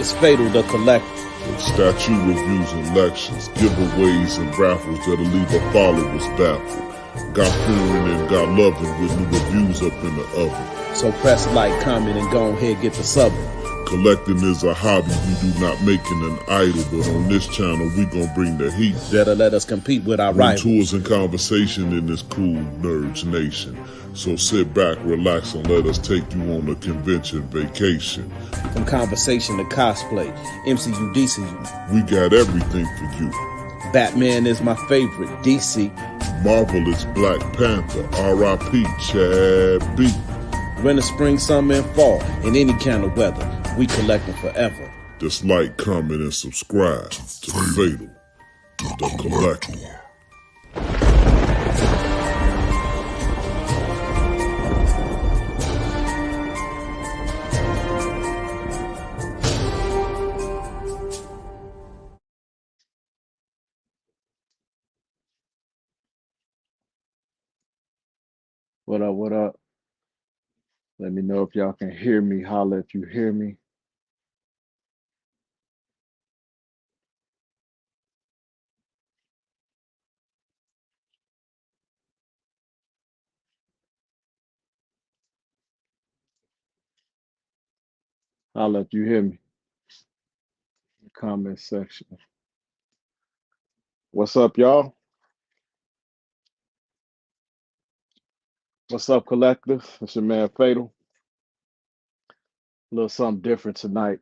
It's Fatal the Collector. Statue reviews and lectures, giveaways and raffles that'll leave our followers baffled. Got fearing and got loving with new reviews up in the oven. So press like, comment, and go ahead get the subbing. Collecting is a hobby, we do not make it an idol, but on this channel we gon' bring the heat. That'll let us compete with our rivals. Tours and conversation in this cool Nerds Nation. So sit back, relax, and let us take you on a convention vacation. From conversation to cosplay, MCU, DCU. We got everything for you. Batman is my favorite, DC. Marvel is Black Panther, R.I.P. Chad B. Winter, spring, summer, and fall, in any kind of weather, we collecting forever. Just like, comment, and subscribe to Fatal the Collector. What up, what up? Let me know if y'all can hear me. Holla if you hear me. Holla if you hear me. In the comment section. What's up, y'all? What's up, collective? It's your man Fatal. A little something different tonight.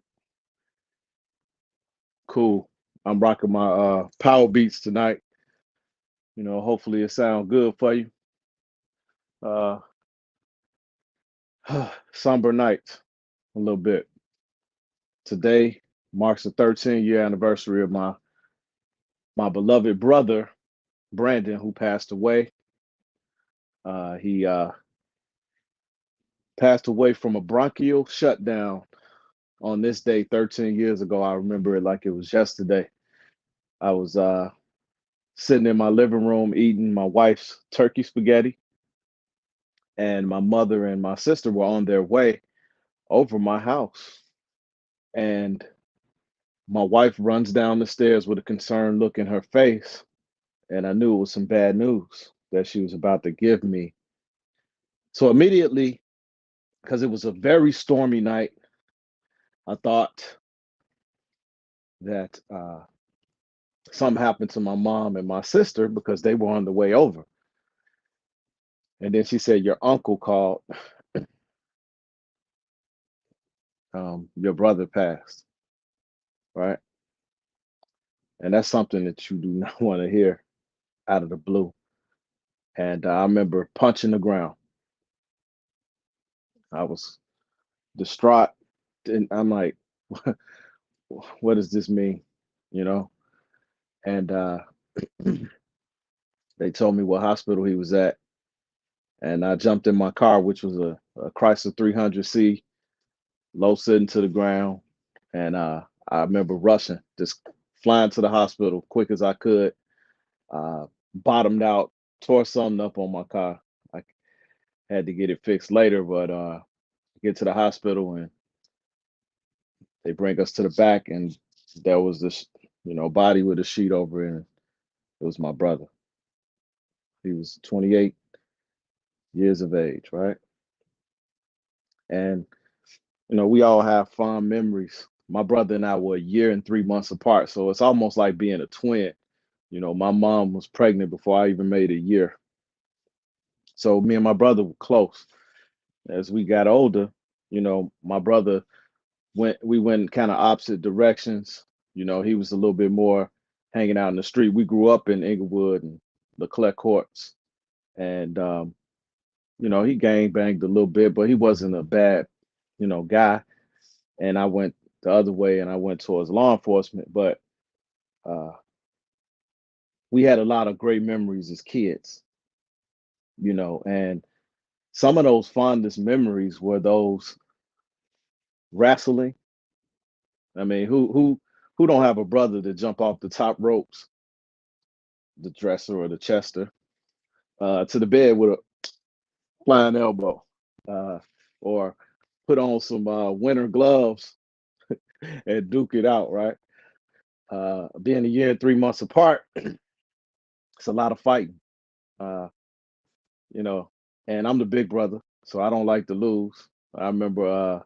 Cool. I'm rocking my power beats tonight. You know, hopefully it sounds good for you. Somber night a little bit. Today marks the 13-year anniversary of my beloved brother, Brandon, who passed away. He passed away from a bronchial shutdown on this day 13 years ago. I remember it like it was yesterday. I was sitting in my living room eating my wife's turkey spaghetti, and my mother and my sister were on their way over my house. And my wife runs down the stairs with a concerned look in her face, and I knew it was some bad news that she was about to give me. So immediately, because it was a very stormy night, I thought that something happened to my mom and my sister because they were on the way over. And then she said, your uncle called. Your brother passed, right? And that's something that you do not want to hear out of the blue. And I remember punching the ground. I was distraught, and I'm like, what does this mean? You know? And they told me what hospital he was at. And I jumped in my car, which was a Chrysler 300C, low sitting to the ground. And I remember rushing, just flying to the hospital quick as I could, bottomed out, tore something up on my car. I had to get it fixed later, but get to the hospital and they bring us to the back, and there was this, body with a sheet over it. And it was my brother. He was 28 years of age, right? And, we all have fond memories. My brother and I were a year and 3 months apart, so it's almost like being a twin. My mom was pregnant before I even made a year. So me and my brother were close. As we got older, my brother we went kind of opposite directions. He was a little bit more hanging out in the street. We grew up in Inglewood and Leclerc Courts. And he gang banged a little bit, but he wasn't a bad, guy. And I went the other way, and I went towards law enforcement. But we had a lot of great memories as kids, and some of those fondest memories were those wrestling. I mean, who don't have a brother to jump off the top ropes, the dresser or the Chester, to the bed with a flying elbow, or put on some winter gloves and duke it out, right? Being a year and 3 months apart, it's a lot of fighting. Uh, you know, and I'm the big brother, so I don't like to lose. I remember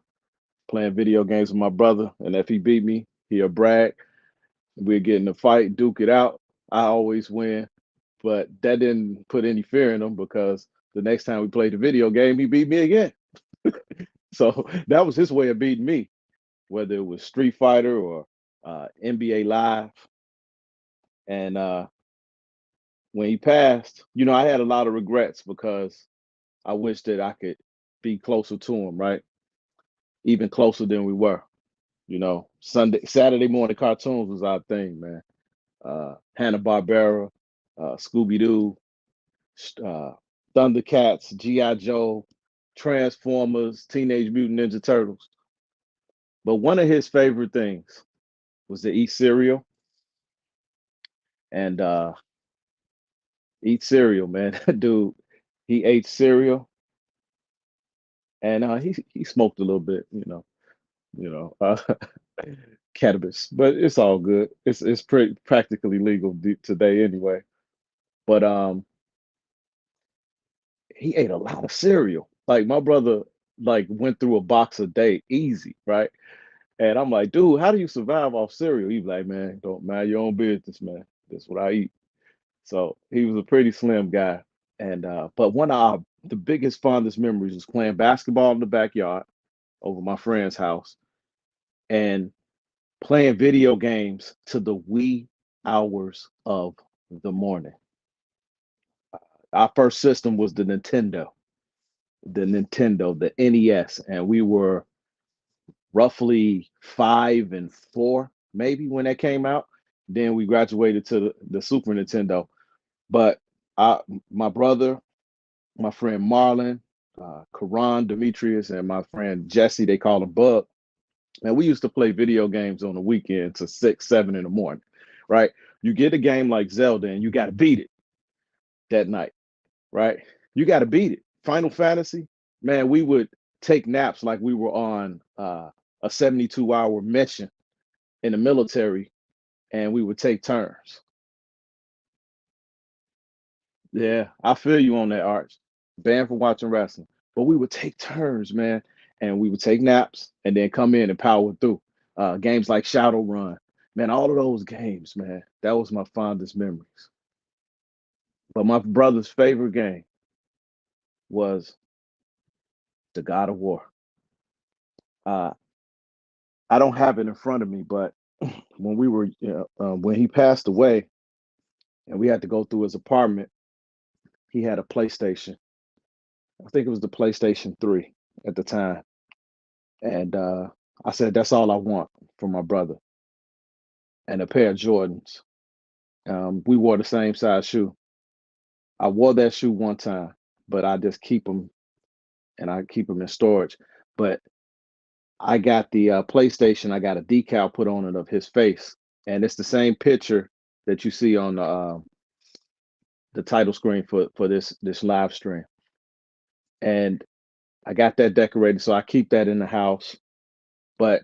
playing video games with my brother, and if he beat me, he'll brag. We'd get in a fight, duke it out. I always win, but that didn't put any fear in him because the next time we played the video game, he beat me again. So that was his way of beating me, whether it was Street Fighter or NBA Live. And when he passed, I had a lot of regrets because I wish that I could be closer to him, right? Even closer than we were. Saturday morning cartoons was our thing, man. Hanna Barbera, Scooby Doo, uh, Thundercats, GI Joe, Transformers, Teenage Mutant Ninja Turtles. But one of his favorite things was to eat cereal and eat cereal, man. Dude, he ate cereal and he smoked a little bit, cannabis, but it's all good. It's pretty practically legal today anyway. But he ate a lot of cereal. Like my brother, like went through a box a day, easy, right? And I'm like, dude, how do you survive off cereal? He's like, man, don't mind your own business, man. That's what I eat. So he was a pretty slim guy. And but one of the biggest fondest memories was playing basketball in the backyard over my friend's house and playing video games to the wee hours of the morning. Our first system was the NES, and we were roughly 5 and 4, maybe when that came out. Then we graduated to the Super Nintendo. But my brother, my friend Marlon, Karan, Demetrius, and my friend Jesse, they call him Bug. And we used to play video games on the weekend to 6, 7 in the morning, right? You get a game like Zelda and you got to beat it that night, right? You got to beat it. Final Fantasy, man, we would take naps like we were on a 72-hour mission in the military, and we would take turns. Yeah, I feel you on that, Arch. Banned for watching wrestling. But we would take turns, man, and we would take naps and then come in and power through. Games like Shadowrun, man, all of those games, man, that was my fondest memories. But my brother's favorite game was the God of War. Uh, I don't have it in front of me, but when he passed away and we had to go through his apartment, he had a PlayStation. I think it was the PlayStation 3 at the time. And I said, that's all I want for my brother. And a pair of Jordans. We wore the same size shoe. I wore that shoe one time, but I just keep them and I keep them in storage. But I got the PlayStation. I got a decal put on it of his face, and it's the same picture that you see on the title screen for this live stream. And I got that decorated, so I keep that in the house. But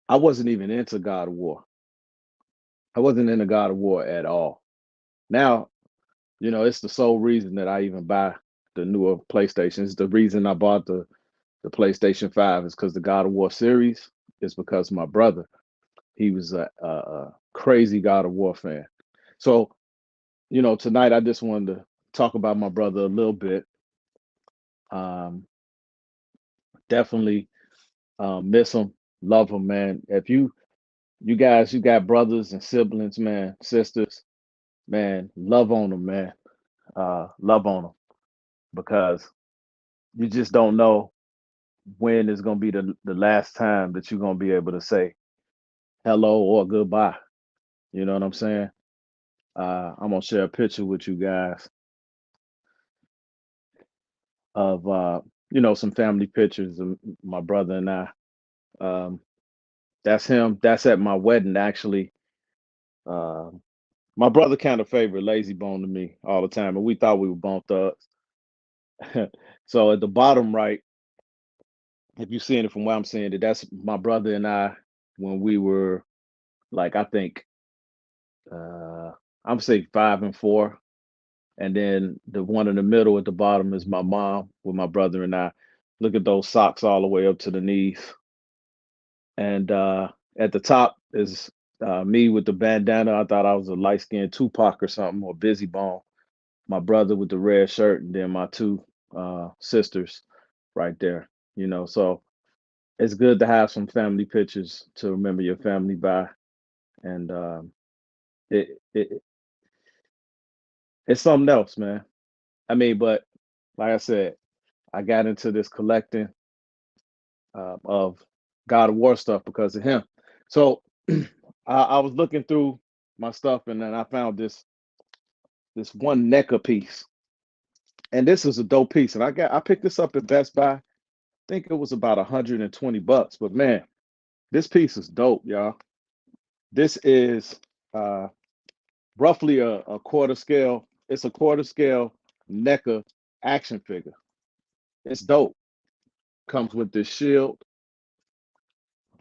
I wasn't even into God of War. I wasn't into God of War at all. Now, it's the sole reason that I even buy the newer PlayStation. It's the reason I bought the PlayStation 5 is because the God of War series is because my brother, he was a crazy God of War fan. So, tonight I just wanted to talk about my brother a little bit. Definitely miss him, love him, man. If you guys, you got brothers and siblings, man, sisters, man, love on them, man. Love on them because you just don't know when is going to be the last time that you're going to be able to say hello or goodbye. You know what I'm saying? I'm going to share a picture with you guys of, some family pictures of my brother and I. That's him. That's at my wedding, actually. Uh, my brother kind of favored Lazy Bone to me all the time, and we thought we were Bone Thugs. So at the bottom right, if you're seeing it from where I'm seeing it, that's my brother and I when we were like, I think I'm saying 5 and 4. And then the one in the middle at the bottom is my mom with my brother and I. Look at those socks all the way up to the knees. And at the top is me with the bandana. I thought I was a light skinned Tupac or something, or Busy Bone. My brother with the red shirt, and then my two sisters right there. So it's good to have some family pictures to remember your family by. And it it's something else, man. I mean, but like I said, I got into this collecting of God of War stuff because of him. So I was looking through my stuff, and then I found this one NECA piece, and this is a dope piece. And I picked this up at Best Buy. I think it was about $120, but man, this piece is dope, y'all. This is roughly a quarter scale. It's a quarter scale NECA action figure. It's dope. Comes with this shield.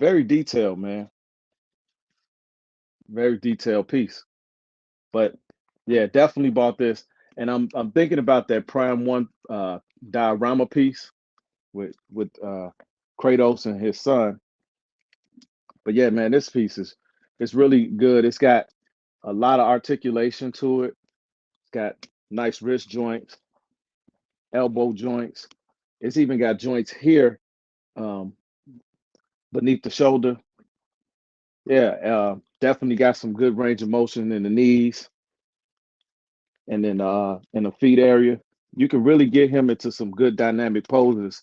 Very detailed, man. Very detailed piece. But yeah, definitely bought this. And I'm thinking about that Prime One diorama piece with Kratos and his son. But yeah, man, this piece is it's really good. It's got a lot of articulation to it. It's got nice wrist joints, elbow joints. It's even got joints here um, beneath the shoulder. Yeah, definitely got some good range of motion in the knees and then in the feet area. You can really get him into some good dynamic poses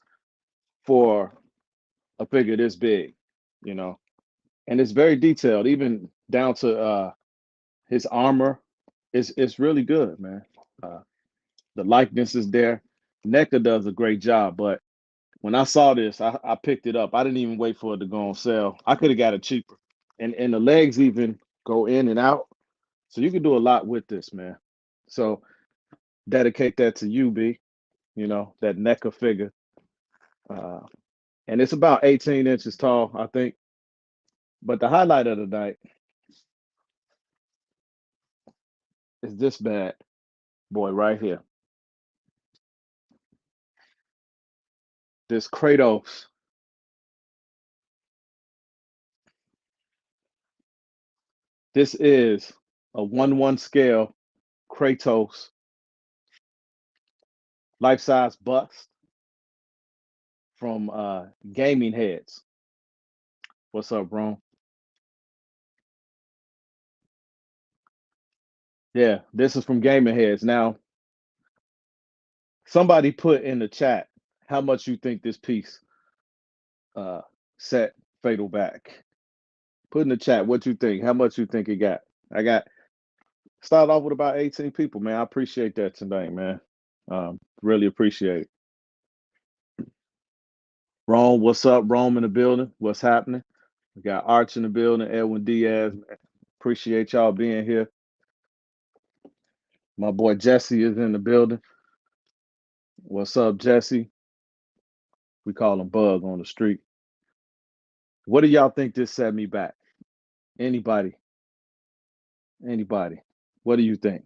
for a figure this big, you know. And it's very detailed, even down to his armor. It's really good, man. Uh, the likeness is there. NECA does a great job, but when I saw this, I picked it up. I didn't even wait for it to go on sale. I could have got it cheaper. And the legs even go in and out. So you can do a lot with this, man. So dedicate that to you, B. That NECA figure. Uh, and it's about 18 inches tall, I think. But the highlight of the night is this bad boy right here. This Kratos. This is a 1-1 scale Kratos life-size bust from Gaming Heads. What's up, bro? Yeah, this is from Gaming Heads. Now, somebody put in the chat how much you think this piece uh, set Fatal back. Put in the chat what you think. How much you think it got? I got started off with about 18 people, man. I appreciate that tonight, man. Really appreciate it. Rome, what's up? Rome in the building. What's happening? We got Arch in the building. Edwin Diaz, man. Appreciate y'all being here. My boy Jesse is in the building. What's up, Jesse? We call him Bug on the street. What do y'all think this set me back? Anybody? Anybody? What do you think?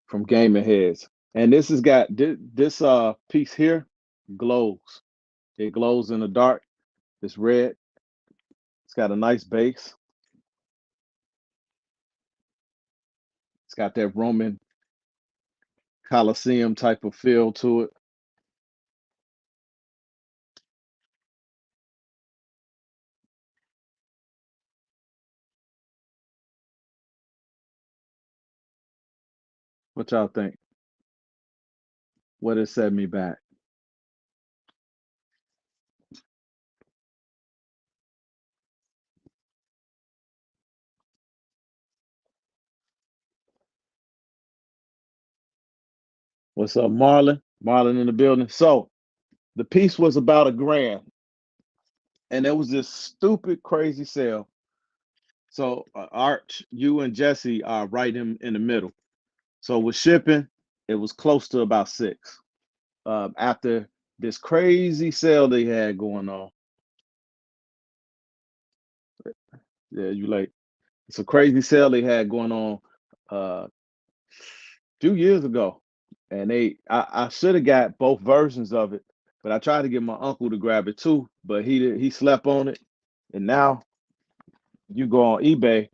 From Gaming Heads. And this has got this piece here glows. It glows in the dark. It's red. It's got a nice base. It's got that Roman Colosseum type of feel to it. What y'all think? What has set me back? What's up, Marlon? Marlon in the building. So the piece was about $1,000, and there was this stupid, crazy sale. So Arch, you and Jesse are right in the middle. So with shipping, it was close to about 6. After this crazy sale they had going on, Yeah, you like it's a crazy sale they had going on a few years ago. And I should have got both versions of it, but I tried to get my uncle to grab it too, but he slept on it. And now you go on eBay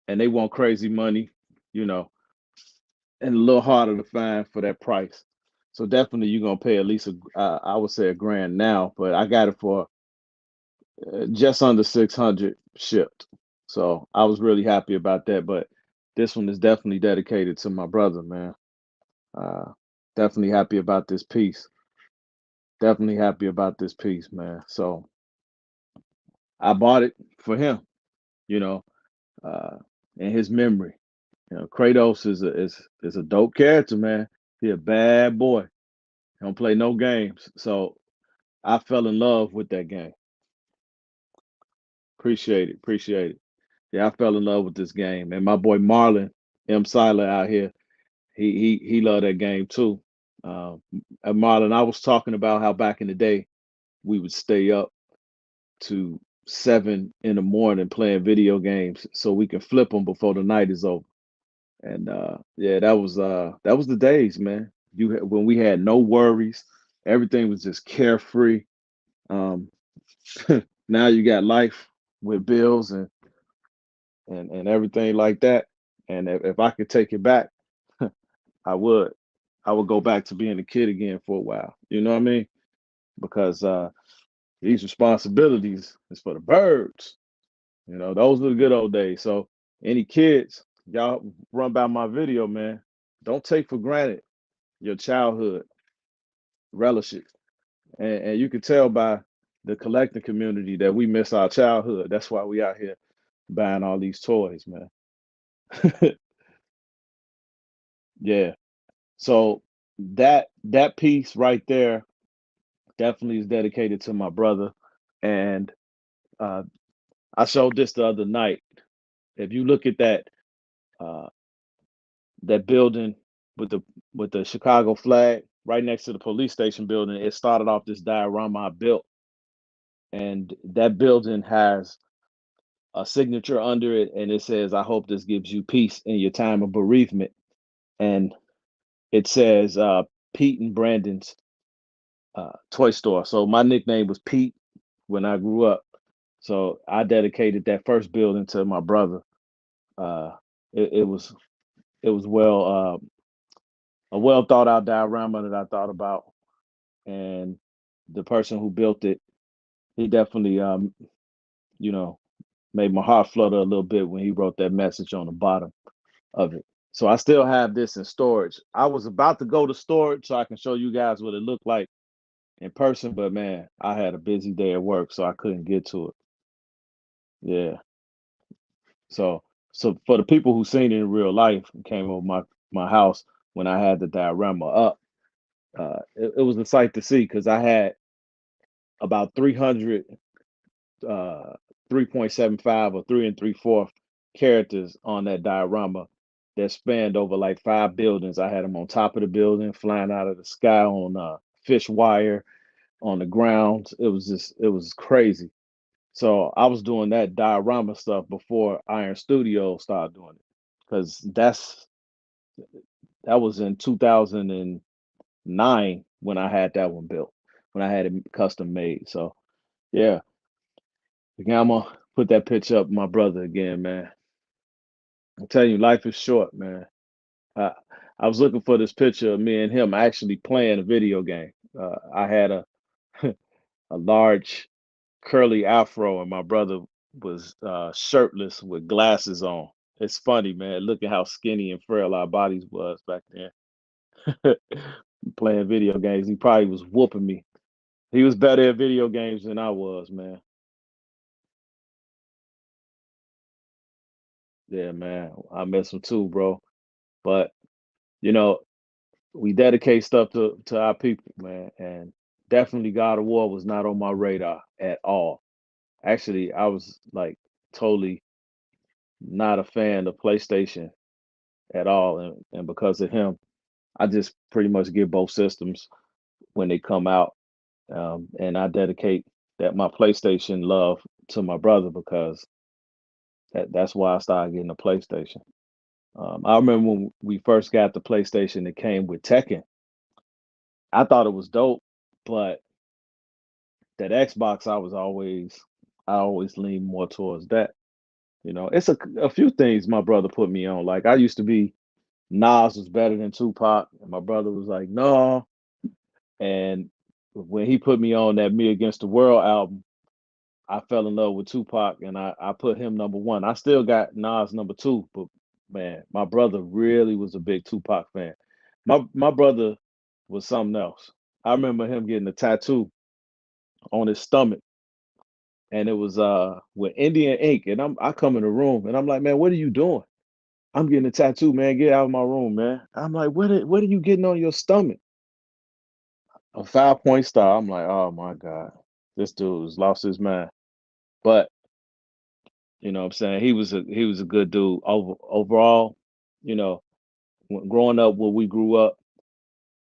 and they want crazy money, you know, and a little harder to find for that price. So definitely you're gonna pay at least I would say $1,000 now, but I got it for just under 600 shipped. So I was really happy about that. But this one is definitely dedicated to my brother, man. Uh, definitely happy about this piece. Definitely happy about this piece, man. So I bought it for him, you know, uh, in his memory. You know, Kratos is a dope character, man. He a bad boy. He don't play no games. So I fell in love with that game. Appreciate it. Appreciate it. Yeah, I fell in love with this game. And my boy Marlon M. Siler out here, he loved that game too. And Marlon, I was talking about how back in the day we would stay up to 7 in the morning playing video games so we can flip them before the night is over. And yeah, that was the days, man. When we had no worries, everything was just carefree. Um, now you got life with bills and everything like that. And if I could take it back, I would. I would go back to being a kid again for a while. You know what I mean? Because these responsibilities is for the birds. You know, those were the good old days. So any kids, y'all run by my video, man. Don't take for granted your childhood. Relish it. And you can tell by the collecting community that we miss our childhood. That's why we out here buying all these toys, man. Yeah. So that piece right there definitely is dedicated to my brother. And uh, I showed this the other night. If you look at uh, that building with the Chicago flag right next to the police station building, it started off this diorama I built, and that building has a signature under it, and it says, "I hope this gives you peace in your time of bereavement." And it says Pete and Brandon's toy store. So my nickname was Pete when I grew up. So I dedicated that first building to my brother. Uh, it was well a well thought out diorama that I thought about, and the person who built it, he definitely you know made my heart flutter a little bit when he wrote that message on the bottom of it. So I still have this in storage. I was about to go to storage so I can show you guys what it looked like in person, but man, I had a busy day at work, so I couldn't get to it. Yeah. So for the people who seen it in real life and came over my house when I had the diorama up, it was a sight to see because I had about 300 uh 3.75 or 3 3/4 characters on that diorama that spanned over like 5 buildings. I had them on top of the building, flying out of the sky on fish wire on the ground. It was crazy. So I was doing that diorama stuff before Iron Studio started doing it, because that was in 2009 when I had that one built, when I had it custom made. So yeah, again, I'm gonna put that picture up, of my brother again, man. I'm telling you, life is short, man. I, I was looking for this picture of me and him actually playing a video game. I had a large curly afro, and my brother was shirtless with glasses on. It's funny, man. Look at how skinny and frail our bodies was back then. Playing video games, he probably was whooping me. He was better at video games than I was, man. Yeah, man. I miss him too, bro. But you know, we dedicate stuff to our people, man. And definitely God of War was not on my radar at all. Actually, I was like totally not a fan of PlayStation at all. And because of him, I just pretty much get both systems when they come out. And I dedicate that my PlayStation love to my brother because that's why I started getting a PlayStation. I remember when we first got the PlayStation, it came with Tekken. I thought it was dope, but that Xbox, I always lean more towards that. You know, it's a few things my brother put me on. Like I used to be Nas was better than Tupac, and my brother was like, no. And when he put me on that Me Against the World album, I fell in love with Tupac, and I put him number one. I still got Nas number two, but man, my brother really was a big Tupac fan. My brother was something else. I remember him getting a tattoo on his stomach, and it was with Indian ink. And I come in the room, and I'm like, man, what are you doing? I'm getting a tattoo, man. Get out of my room, man. I'm like, what are you getting on your stomach? A 5 point star. I'm like, oh my god, this dude has lost his mind. But you know what I'm saying? He was a good dude. Overall, you know, growing up where we grew up,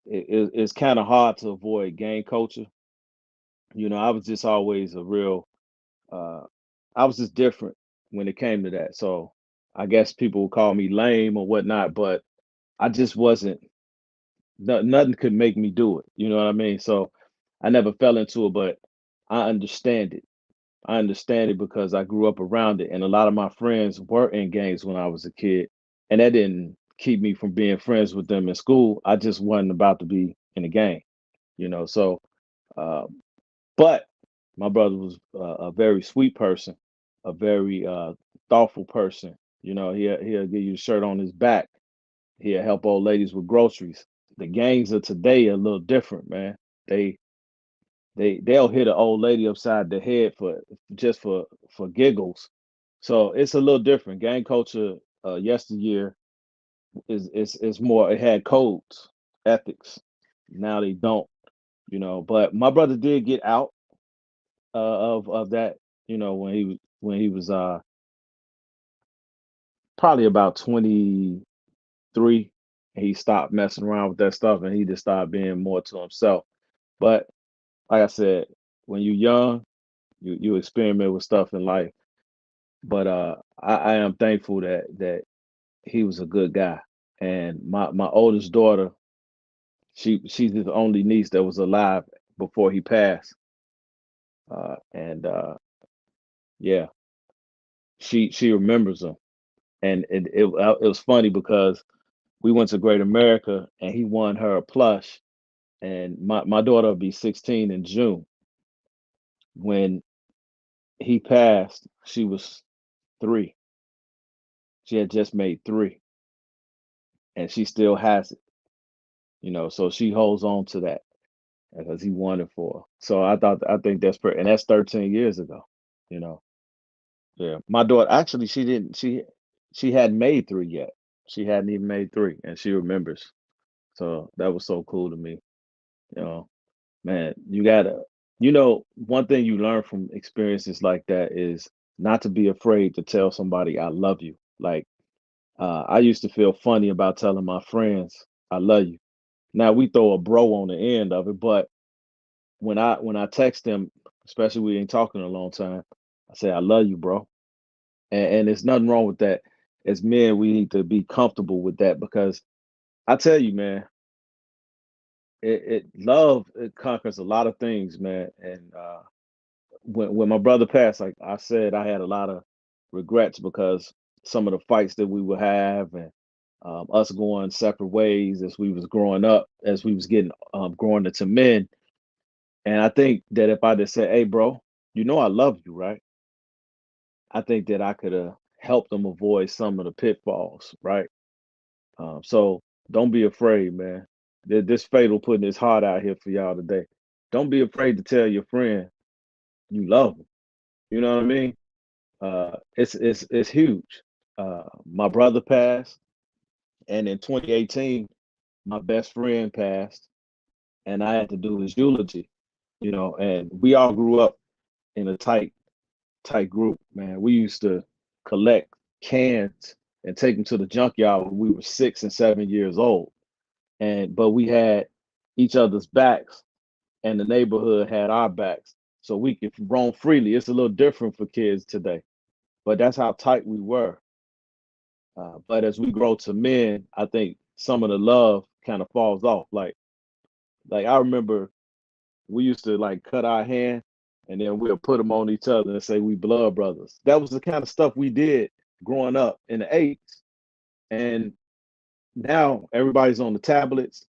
it's kind of hard to avoid gang culture. You know, I was just always a real uh I was just different when it came to that. So I guess people would call me lame or whatnot, but I just wasn't nothing could make me do it. You know what I mean? So I never fell into it, but I understand it. I understand it because I grew up around it, and a lot of my friends were in gangs when I was a kid, and that didn't keep me from being friends with them in school. I just wasn't about to be in a gang, you know. So, uh, but my brother was a very sweet person, a very thoughtful person. You know, he'll give you a shirt on his back. He'll help old ladies with groceries. The gangs of today are a little different, man. They they'll hit an old lady upside the head for just for giggles. So it's a little different. Gang culture yesteryear is more, it had codes, ethics. Now they don't, you know. But my brother did get out of that, you know, when he was probably about 23. He stopped messing around with that stuff and he just started being more to himself. But like I said, when you're young, you experiment with stuff in life. But I am thankful that he was a good guy. And my oldest daughter, she's his only niece that was alive before he passed. And yeah, she remembers him. And it was funny because we went to Great America and he won her a plush. And my daughter will be 16 in June. When he passed, she was 3. She had just made 3, and she still has it, you know. So she holds on to that because he won it for her. So I think that's pretty, and that's 13 years ago, you know. Yeah, my daughter actually she hadn't made 3 yet. She hadn't even made 3, and she remembers. So that was so cool to me, you know. Man, you gotta, you know, one thing you learn from experiences like that is not to be afraid to tell somebody I love you. Like I used to feel funny about telling my friends I love you. Now we throw a bro on the end of it, but when I text them, especially we ain't talking in a long time, I say I love you, bro. And there's nothing wrong with that. As men, we need to be comfortable with that because I tell you, man, it love, it conquers a lot of things, man. And when my brother passed, like I said, I had a lot of regrets because some of the fights that we would have, and us going separate ways as we was growing up, as we was getting growing into men. And I think that if I just said, "Hey, bro, you know I love you, right?" I think that I could have helped them avoid some of the pitfalls, right? So don't be afraid, man. This fatal putting his heart out here for y'all today. Don't be afraid to tell your friend you love them. You know what I mean? It's huge. My brother passed, and in 2018, my best friend passed, and I had to do his eulogy. You know, and we all grew up in a tight group. Man, we used to collect cans and take them to the junkyard when we were 6 and 7 years old. And but we had each other's backs, and the neighborhood had our backs. so we could roam freely. It's a little different for kids today, but that's how tight we were. But as we grow to men, I think some of the love kind of falls off. Like I remember we used to like cut our hand and then we'll put them on each other and say we blood brothers. That was the kind of stuff we did growing up in the 80s. And now everybody's on the tablets.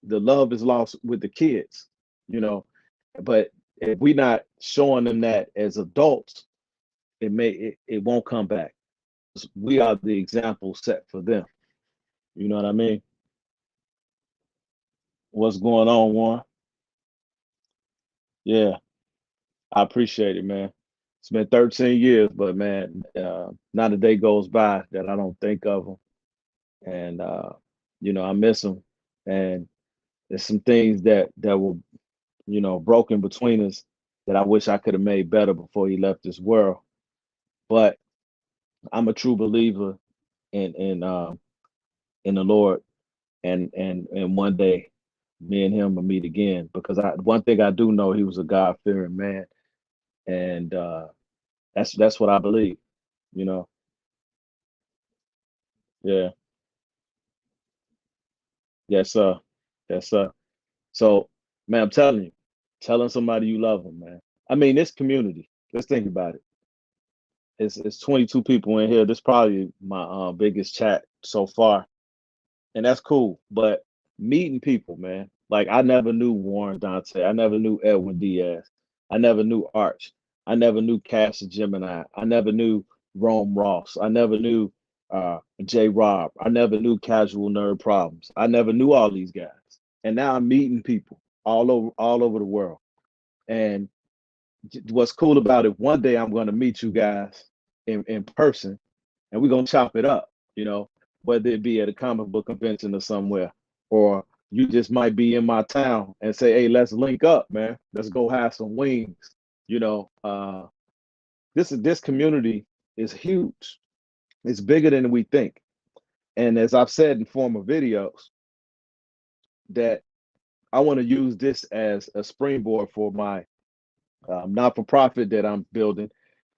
The love is lost with the kids, you know. But if we're not showing them that as adults, it won't come back. We are the example set for them. You know what I mean? What's going on, Warren? Yeah, I appreciate it, man. It's been 13 years, but man, not a day goes by that I don't think of them, and I miss them. And there's some things that were, broken between us that I wish I could have made better before he left this world. But I'm a true believer in the Lord, and one day me and him will meet again because one thing I do know, he was a God fearing man, and that's what I believe. You know, yeah, yes, sir, yes, sir. So, man, I'm telling you, telling somebody you love them, man. I mean, this community. Let's think about it. It's 22 people in here. This probably my biggest chat so far, and that's cool. But meeting people, man. Like I never knew Warren Dante. I never knew Edwin Diaz. I never knew Arch. I never knew Cash Gemini. I never knew Rome Ross. I never knew J Rob. I never knew Casual Nerd Problems. I never knew all these guys. And now I'm meeting people all over the world. And what's cool about it, one day I'm going to meet you guys in person and we're going to chop it up, whether it be at a comic book convention or somewhere, or you just might be in my town and say, hey, let's link up, man. Let's go have some wings. This community is huge. It's bigger than we think. And as I've said in former videos, that I want to use this as a springboard for my not-for-profit that I'm building.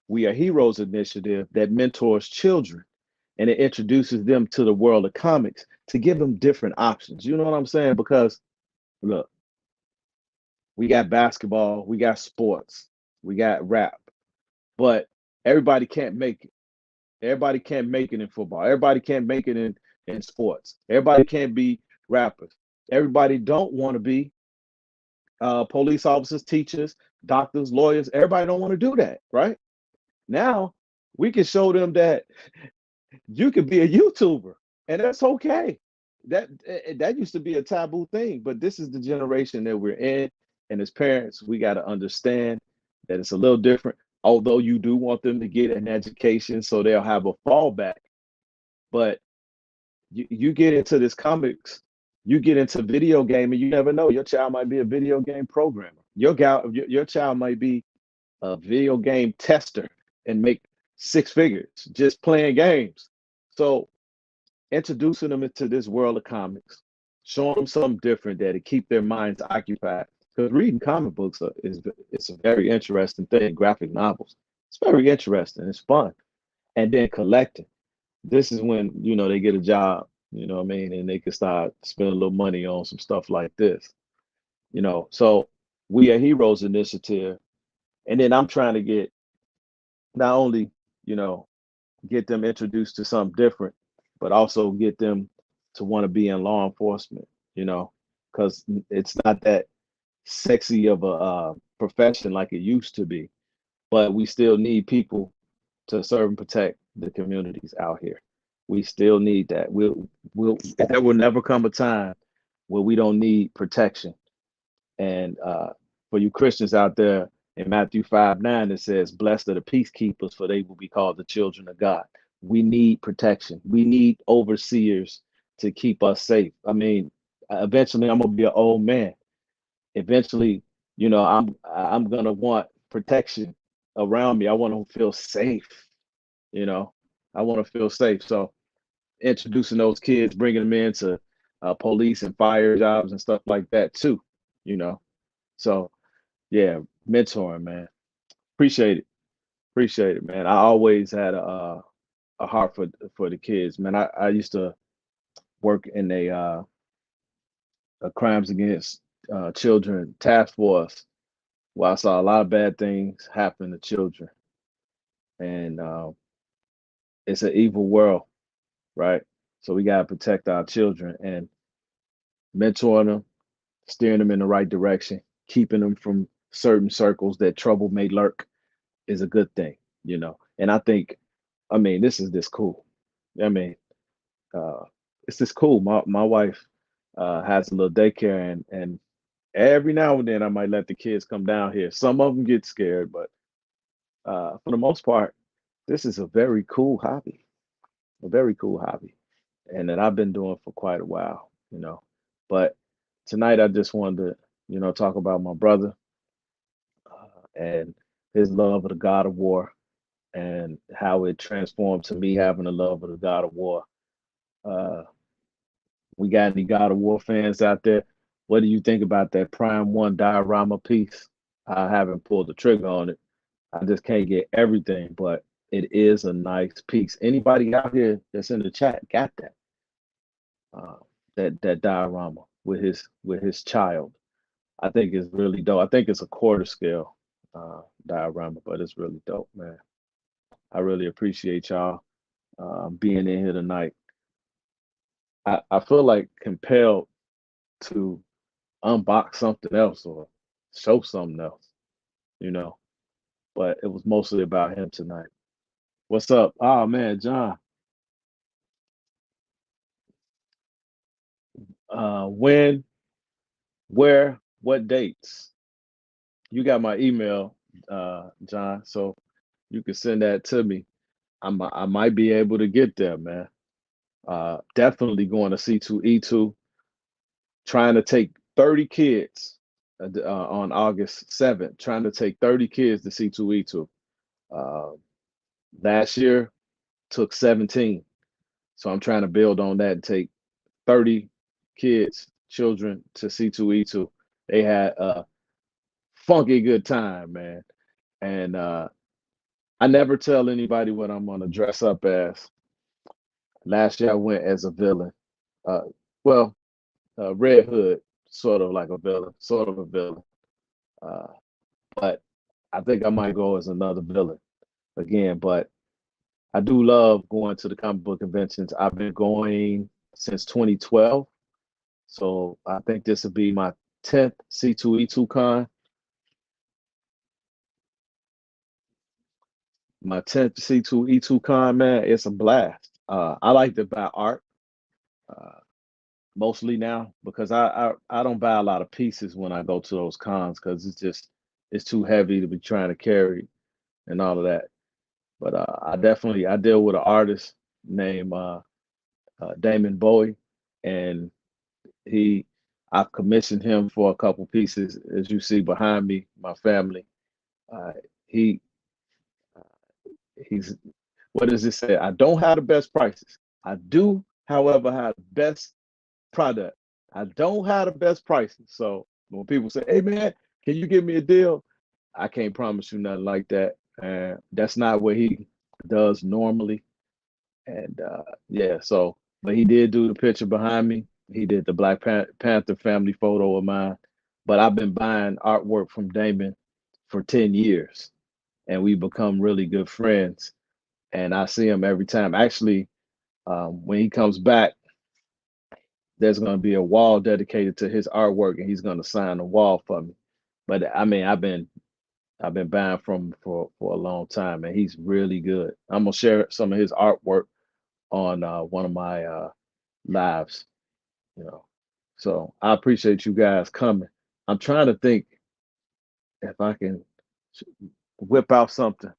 We Are Heroes initiative that mentors children and it introduces them to the world of comics to give them different options. You know what I'm saying? Because look, we got basketball, we got sports, we got rap, but everybody can't make it. Everybody can't make it in football. Everybody can't make it in sports. Everybody can't be rappers. Everybody don't want to be police officers, teachers, doctors, lawyers. Everybody don't want to do that, right? Now we can show them that you could be a YouTuber, and that's okay. That used to be a taboo thing, but this is the generation that we're in, and as parents, we got to understand that it's a little different. Although you do want them to get an education so they'll have a fallback, but you get into this comics, you get into video game, and you never know. Your child might be a video game programmer. Your child might be a video game tester and make six figures just playing games. So introducing them into this world of comics, showing them something different that it keep their minds occupied. Because reading comic books it's a very interesting thing. Graphic novels, it's very interesting. It's fun, and then collecting. This is when they get a job. You know what I mean, and they can start spending a little money on some stuff like this. So We Are Heroes initiative, and then I'm trying to get not only get them introduced to something different, but also get them to want to be in law enforcement. Because it's not that sexy of a profession like it used to be, but we still need people to serve and protect the communities out here. We still need that. There will never come a time where we don't need protection. And for you Christians out there, in Matthew 5:9, it says, blessed are the peacekeepers, for they will be called the children of God. We need protection. We need overseers to keep us safe. I mean, eventually I'm gonna be an old man. Eventually, I'm gonna want protection around me. I want to feel safe. I want to feel safe. So introducing those kids, bringing them into police and fire jobs and stuff like that too. So yeah, mentoring, man. Appreciate it. Appreciate it, man. I always had a heart for the kids, man. I used to work in a crimes against children task force where I saw a lot of bad things happen to children, and it's an evil world, right? So we gotta protect our children and mentoring them, steering them in the right direction, keeping them from certain circles that trouble may lurk is a good thing, you know. And I think, I mean, this cool. I mean, uh, it's just cool. My wife has a little daycare, and every now and then I might let the kids come down here. Some of them get scared, but for the most part, this is a very cool hobby, a very cool hobby, and that I've been doing for quite a while, you know. But tonight I just wanted to, talk about my brother and his love of the God of War and how it transformed to me having a love of the God of War. Uh, we got any God of War fans out there? What do you think about that Prime One diorama piece? I haven't pulled the trigger on it. I just can't get everything, but it is a nice piece. Anybody out here that's in the chat got that uh, that diorama with his child? I think it's really dope. I think it's a quarter scale diorama, but it's really dope, man. I really appreciate y'all being in here tonight. I feel like compelled to unbox something else or show something else, you know. But it was mostly about him tonight. What's up? Oh man, John. When, where, what dates? You got my email, John, so you can send that to me. I might be able to get there, man. Definitely going to C2E2, trying to take 30 kids on August 7th, trying to take 30 kids to C2E2. Uh, Last year took 17. So I'm trying to build on that and take 30 kids, children to C2E2. They had a funky good time, man. And I never tell anybody what I'm gonna dress up as. Last year I went as a villain. Uh, well, Red Hood, sort of like a villain, sort of a villain. Uh, but I think I might go as another villain again. But I do love going to the comic book conventions. I've been going since 2012. So I think this will be my 10th C2E2 con, my 10th C2E2 con, man. It's a blast. I like to buy art uh, mostly now because I don't buy a lot of pieces when I go to those cons because it's too heavy to be trying to carry and all of that. But I deal with an artist named Damon Bowie, and he I've commissioned him for a couple pieces, as you see behind me. My family, uh, he he's what does it say? I don't have the best prices. I do, however, have the best product. I don't have the best prices. So when people say, "Hey man, can you give me a deal?" I can't promise you nothing like that. That's not what he does normally. And yeah, so but he did do the picture behind me. He did the Panther family photo of mine. But I've been buying artwork from Damon for 10 years, and we become really good friends. And I see him every time. Actually, when he comes back, there's going to be a wall dedicated to his artwork, and he's going to sign the wall for me. But I mean, I've been buying from him for a long time, and he's really good. I'm gonna share some of his artwork on one of my lives, you know. So I appreciate you guys coming. I'm trying to think if I can whip out something,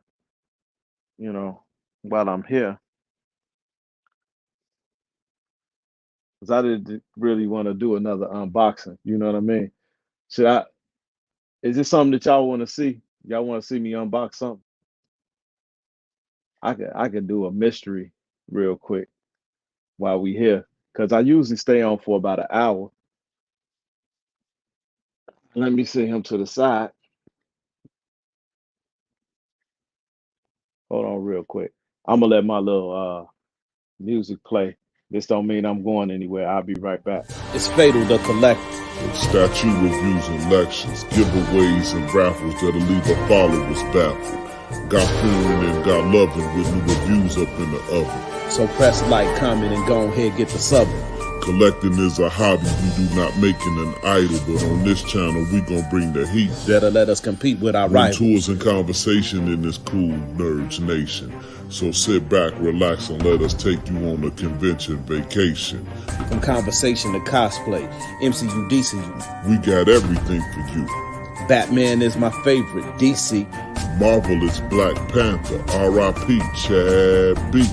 you know, while I'm here, because I didn't really want to do another unboxing. You know what I mean? Should I? Is this something that y'all want to see? Y'all want to see me unbox something? I could do a mystery real quick while we here, because I usually stay on for about an hour. Let me send him to the side. on real quick. I'm gonna let my little music play. This don't mean I'm going anywhere. I'll be right back. It's Fatal the Collector. Statue reviews and lectures, giveaways and raffles that'll leave the followers baffled. Got fearing and got loving with new reviews up in the oven. So press like, comment, and go ahead get the subbing. Collecting is a hobby, we do not make it an idol, but on this channel we gon' bring the heat. That'll let us compete with our rivals. Tours and conversation in this cool Nerds Nation. So sit back, relax, and let us take you on a convention vacation. From conversation to cosplay, MCU, DCU. We got everything for you. Batman is my favorite, DC. Marvel is Black Panther, R.I.P. Chad B.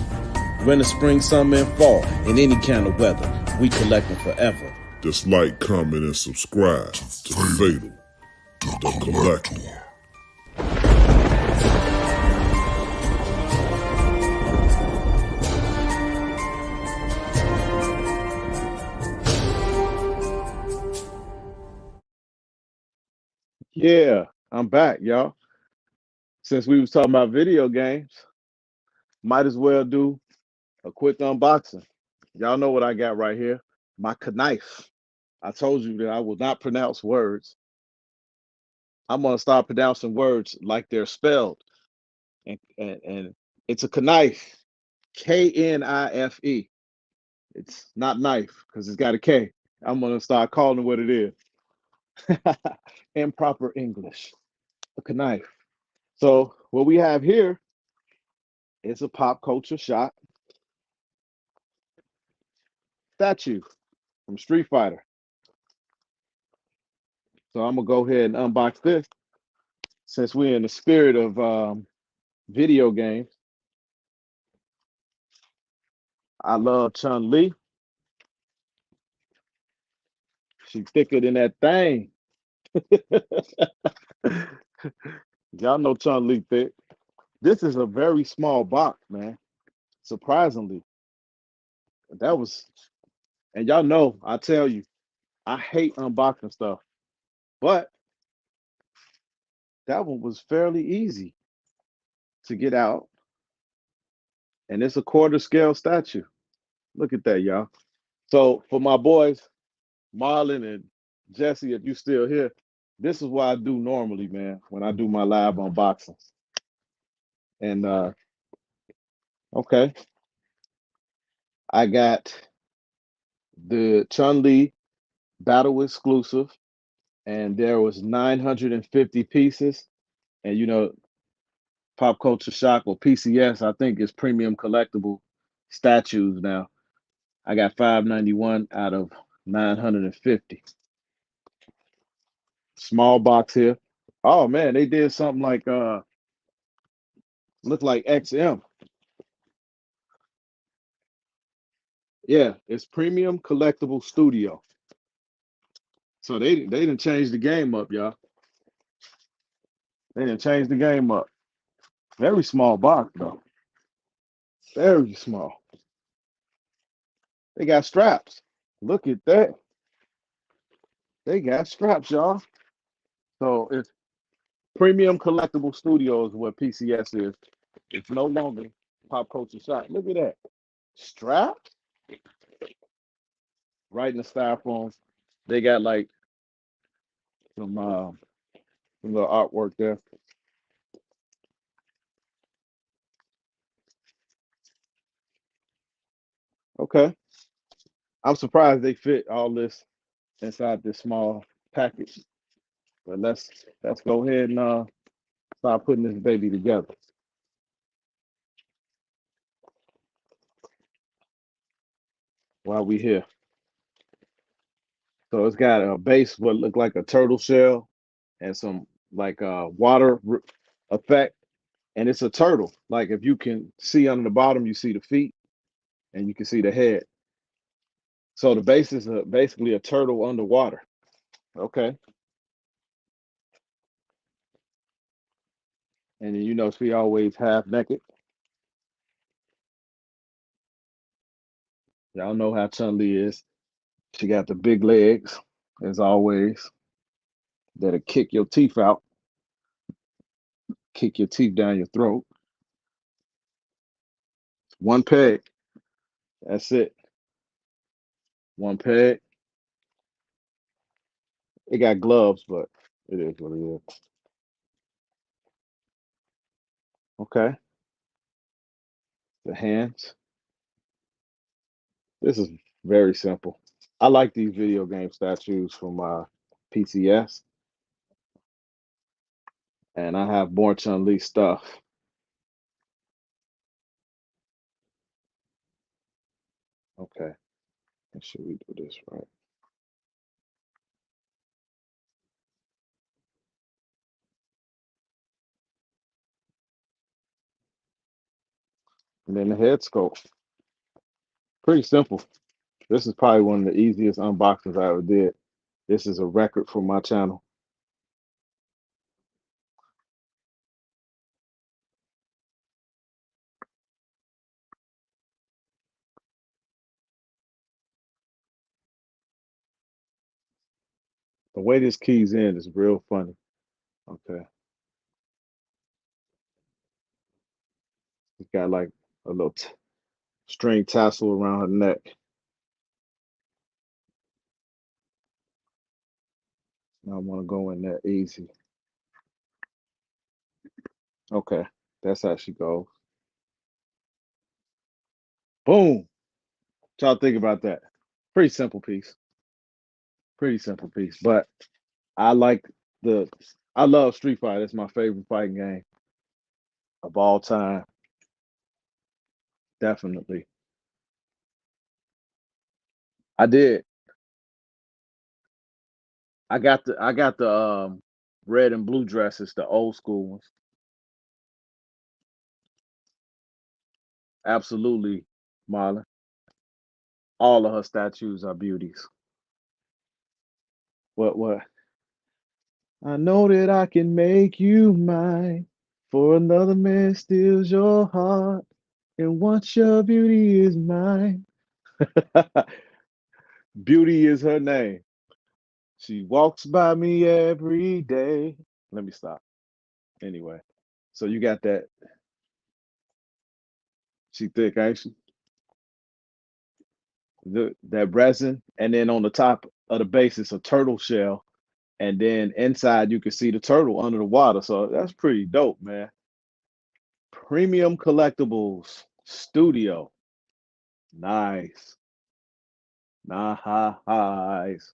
Winter, spring, summer, and fall, in any kind of weather, we collecting forever. Just like, comment, and subscribe to Fatal the Collector. Yeah, I'm back, y'all. Since we was talking about video games, might as well do a quick unboxing. Y'all know what I got right here. My knife. I told you that I will not pronounce words. I'm gonna start pronouncing words like they're spelled. And it's a knife. K-N-I-F-E. It's not knife because it's got a K. I'm gonna start calling it what it is. Improper English. A knife. So what we have here is a pop culture shot statue from Street Fighter. So I'm gonna go ahead and unbox this since we're in the spirit of video games. I love Chun-Li. She's thicker than that thing. Y'all know Chun-Li thick. This is a very small box, man. Surprisingly. That was, and y'all know, I tell you, I hate unboxing stuff. But that one was fairly easy to get out. And it's a quarter scale statue. Look at that, y'all. So for my boys, Marlon and Jesse, if you still here, this is what I do normally, man, when I do my live unboxings. And okay. I got the Chun-Li Battle exclusive, and there was 950 pieces. And you know, Pop Culture Shock, or PCS, I think is premium collectible statues now. I got 591 out of 950. Small box here. Oh man, they did something like look like XM. Yeah, it's premium collectible studio. So they didn't change the game up, y'all. They didn't change the game up. Very small box though. Very small. They got straps. Look at that. They got straps, y'all. So it's premium collectible studios what PCS is. It's no longer Pop Culture Shock. Look at that. Straps? Right in the styrofoam. They got like some little artwork there. Okay. I'm surprised they fit all this inside this small package. But let's go ahead and start putting this baby together. While we here. So it's got a base what look like a turtle shell and some like water effect. And it's a turtle. Like if you can see on the bottom, you see the feet and you can see the head. So the base is basically a turtle underwater. Okay. And then, you know, she always half naked. Y'all know how Chun-Li is. She got the big legs, as always, that'll kick your teeth out, kick your teeth down your throat. One peg. That's it. One peg. It got gloves, but it is what it is. Okay. The hands. This is very simple. I like these video game statues from PCS, and I have more Chun Li stuff. Okay. Make sure we do this right. And then the head sculpt. Pretty simple. This is probably one of the easiest unboxings I ever did. This is a record for my channel. The way this keys in is real funny. Okay. It's got like a little string tassel around her neck. I want to go in there easy. Okay. That's how she goes. Boom. What y'all think about that? Pretty simple piece. Pretty simple piece. But I like the I love Street Fighter. It's my favorite fighting game of all time. Definitely. I did. I got the red and blue dresses, the old school ones. Absolutely, Marlon. All of her statues are beauties. What? I know that I can make you mine. For another man steals your heart. And once your beauty is mine. Beauty is her name. She walks by me every day. Let me stop. Anyway, so you got that. She thick, ain't she? That resin, and then on the top of the base is a turtle shell, and then inside you can see the turtle under the water. So that's pretty dope, man. Premium Collectibles Studio. Nice. Nice.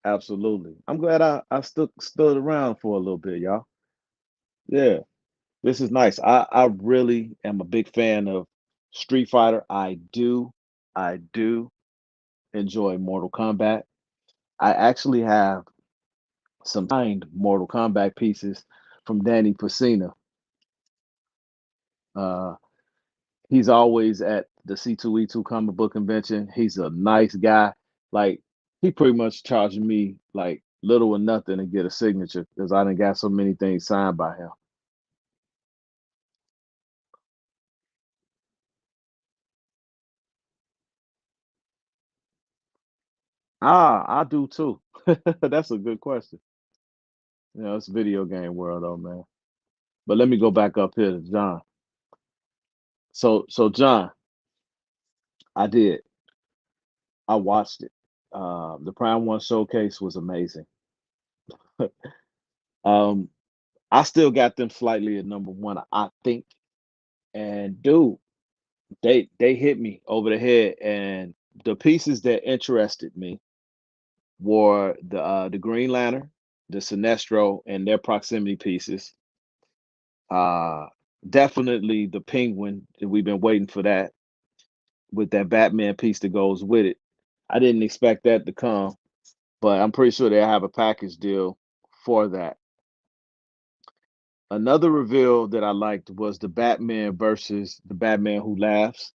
Absolutely. I'm glad I stood around for a little bit, y'all. Yeah, this is nice. I really am a big fan of Street Fighter. I do enjoy Mortal Kombat. I actually have some signed Mortal Kombat pieces from Danny Pacina. Uh, he's always at the C2E2 comic book convention. He's a nice guy. Like he pretty much charging me like little or nothing to get a signature because I done got so many things signed by him. I do too. That's a good question. You know, it's video game world though, man. But let me go back up here to John. So John, I did. I watched it. The Prime One showcase was amazing. um, I still got them slightly at number one, I think. And dude, they hit me over the head. And the pieces that interested me were the Green Lantern, the Sinestro, and their proximity pieces. Uh, Definitely the Penguin. We've been waiting for that with that Batman piece that goes with it. I didn't expect that to come, but I'm pretty sure they have a package deal for that. Another reveal that I liked was the Batman versus the Batman Who Laughs.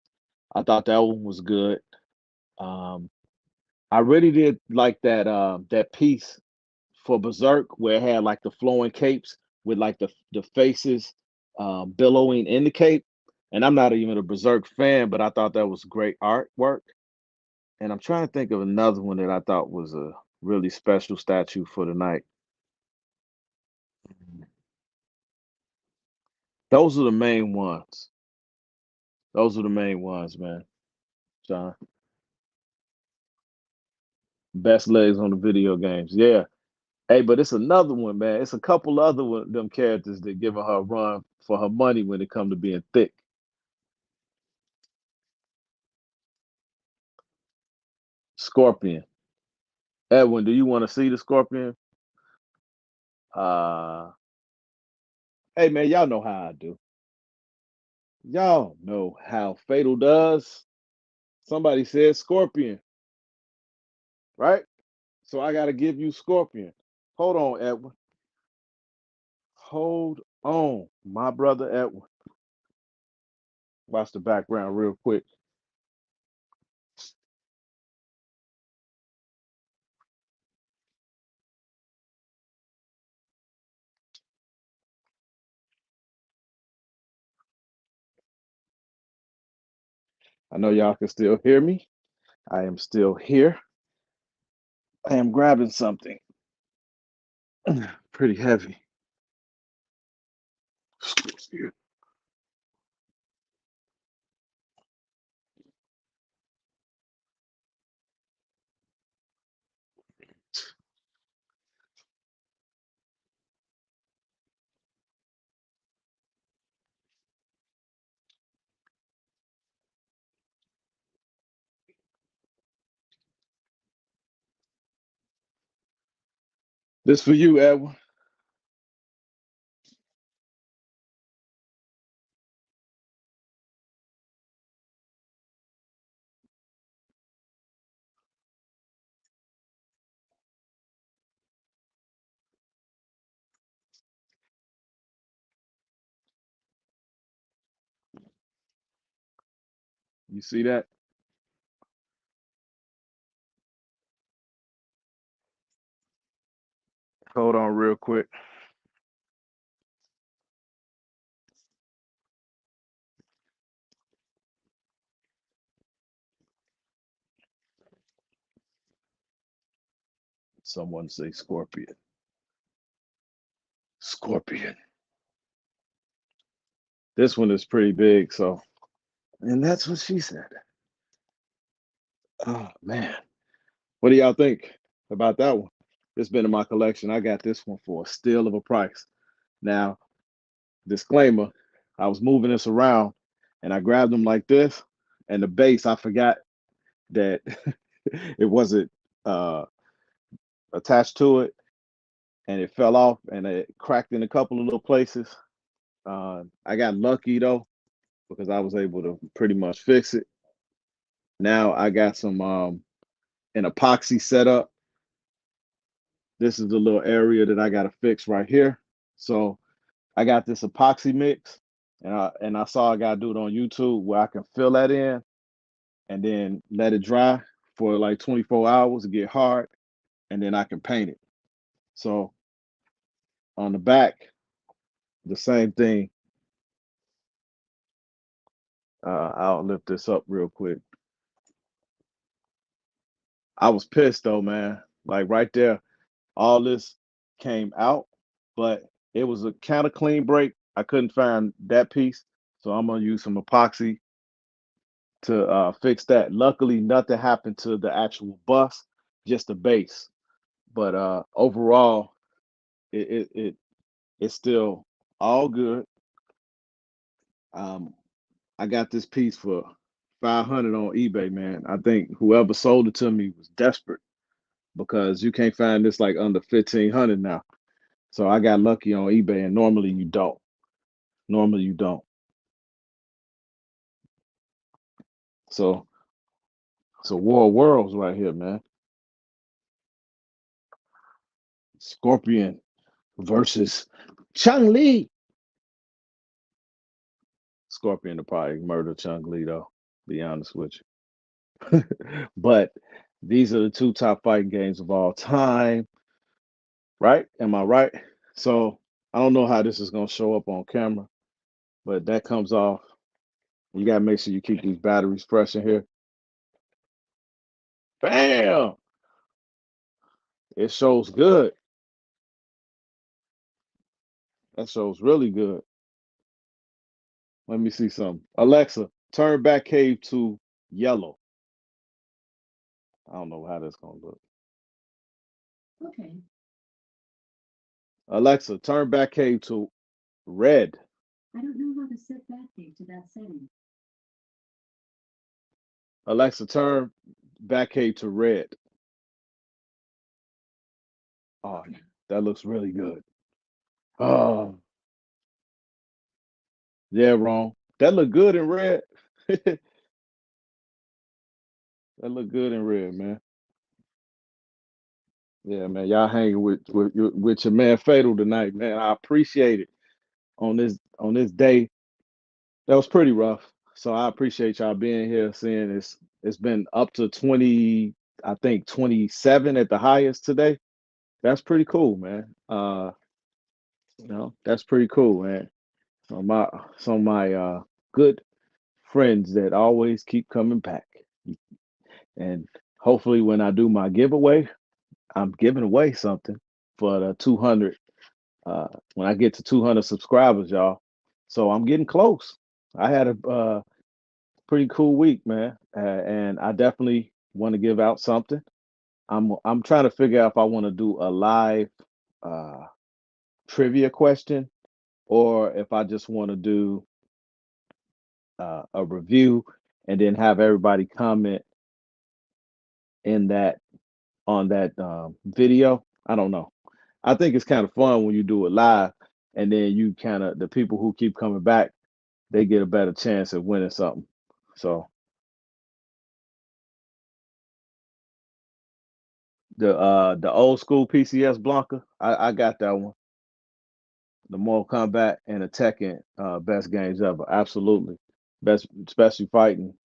I thought that one was good. Um, I really did like that piece for Berserk where it had like the flowing capes with like the faces billowing in the cape. And I'm not even a Berserk fan, but I thought that was great artwork. And I'm trying to think of another one that I thought was a really special statue for the night. Those are the main ones. Those are the main ones, man. John, best legs on the video games. Yeah. Hey, but it's another one, man. It's a couple other them characters that giving her a run for her money when it come to being thick. Scorpion. Edwin, do you want to see the Scorpion? Uh, hey, man, y'all know how I do. Y'all know how Fatal does. Somebody said Scorpion, right? So I got to give you Scorpion. Hold on, Edwin. Hold on, my brother Edwin. Watch the background real quick. I know y'all can still hear me. I am still here. I am grabbing something pretty heavy. Excuse me. This for you, Edwin. You see that? Hold on real quick. Someone say Scorpion. Scorpion. This one is pretty big, so. And that's what she said. Oh, man. What do y'all think about that one? It's been in my collection. I got this one for a steal of a price. Now, disclaimer, I was moving this around and I grabbed them like this, and the base, I forgot that it wasn't attached to it, and it fell off and it cracked in a couple of little places. I got lucky though because I was able to pretty much fix it. Now I got some an epoxy setup. This is the little area that I got to fix right here. So I got this epoxy mix, and I saw a guy do it on YouTube where I can fill that in and then let it dry for like 24 hours to get hard, and then I can paint it. So on the back, the same thing. I'll lift this up real quick. I was pissed though, man. Like right there, all this came out, but it was a kind of clean break. I couldn't find that piece, so I'm gonna use some epoxy to fix that. Luckily, nothing happened to the actual bus, just the base. But overall, it's still all good. Um, I got this piece for 500 on eBay, man. I think whoever sold it to me was desperate because you can't find this like under 1500 now. So I got lucky on eBay, and normally you don't. Normally you don't. So War of Worlds right here, man. Scorpion versus Chung Li. Scorpion to probably murder Chung Li though. Be honest with you. But these are the two top fighting games of all time, right? Am I right? So I don't know how this is gonna show up on camera, but that comes off. You gotta make sure you keep these batteries fresh in here. Bam! It shows good. That shows really good. Let me see something. Alexa, turn Batcave to yellow. I don't know how that's gonna look. Okay. Alexa, turn Batcave to red. I don't know how to set Batcave to that setting. Alexa, turn Batcave to red. Oh, that looks really good. Oh, yeah, wrong. That look good in red. That look good in red, man. Yeah, man. Y'all hanging with your man Fatal tonight, man. I appreciate it on this day. That was pretty rough. So I appreciate y'all being here, seeing it's been up to 20, I think 27 at the highest today. That's pretty cool, man. That's pretty cool, man. Some of my good friends that always keep coming back. And hopefully when I do my giveaway, I'm giving away something for the 200 when I get to 200 subscribers, y'all. So I'm getting close. I had a pretty cool week, man, and I definitely want to give out something. I'm trying to figure out if I want to do a live uh, trivia question or if I just want to do a review and then have everybody comment in that on that video. I don't know. I think it's kind of fun when you do it live, and then you kind of the people who keep coming back, they get a better chance of winning something. So the old school PCS Blanca, I got that one. The Mortal Kombat and the Tekken best games ever. Absolutely. Best, especially fighting.